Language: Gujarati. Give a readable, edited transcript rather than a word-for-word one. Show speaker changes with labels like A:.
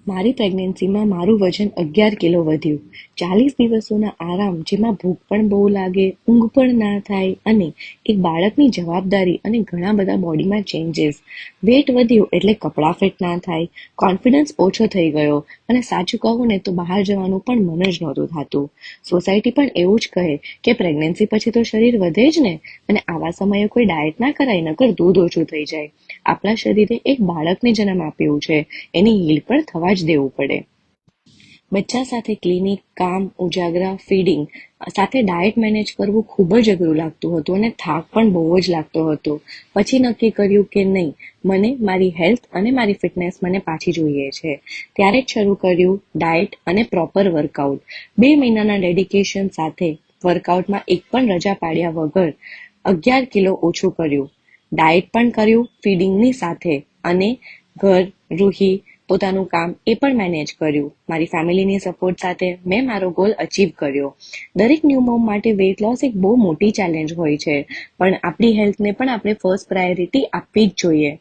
A: મારી પ્રેગ્નન્સીમાં મારું વજન 11 કિલો વધ્યું. 40 દિવસોના આરામ, જેમાં ભૂખ પણ બહુ લાગે, ઊંઘ પણ ના થાય અને એક બાળકની જવાબદારી અને ઘણા બધા બોડીમાં ચેન્જીસ. વેટ વધ્યું એટલે કપડાં ફિટ ના થાય, કોન્ફિડન્સ ઓછો થઈ ગયો અને સાચું કહું ને તો બહાર જવાનું પણ મન જ નહોતું થતું. સોસાયટી પણ એવું જ કહે કે પ્રેગ્નન્સી પછી તો શરીર વધે જ ને, અને આવા સમયે કોઈ ડાયટ ના કરાય, નકર દૂધ ઓછું થઈ જાય. આપણા શરીરે એક બાળકને જન્મ આપ્યું છે, એની હીલ પણ થવા જ દેવું પડે. બચ્ચા સાથે ક્લિનિક, કામ, ઉજાગરા, ફીડિંગ સાથે ડાયટ મેનેજ કરવું ખૂબ જ અઘરું લાગતું હતું અને થાક પણ બહુ જ લાગતો હતો. પછી નક્કી કર્યું કે નહીં, મને મારી હેલ્થ અને મારી ફિટનેસ મને પાછી જોઈએ છે. ત્યારે જ શરૂ કર્યું ડાયટ અને પ્રોપર વર્કઆઉટ. 2 મહિનાના ડેડિકેશન સાથે વર્કઆઉટમાં એક પણ રજા પાડ્યા વગર 11 કિલો ઓછું કર્યું. ડાયટ પણ કર્યું ફીડિંગની સાથે અને ઘર, રૂહી, પોતાનું કામ એ પણ મેનેજ કર્યું. મારી ફેમિલીની સપોર્ટ સાથે મેં મારો ગોલ અચીવ કર્યો. દરેક ન્યૂ મોમ માટે વેઇટ લોસ એક બહુ મોટી ચેલેન્જ હોય છે, પણ આપણી હેલ્થને પણ આપણે ફર્સ્ટ પ્રાયોરિટી આપવી જ જોઈએ.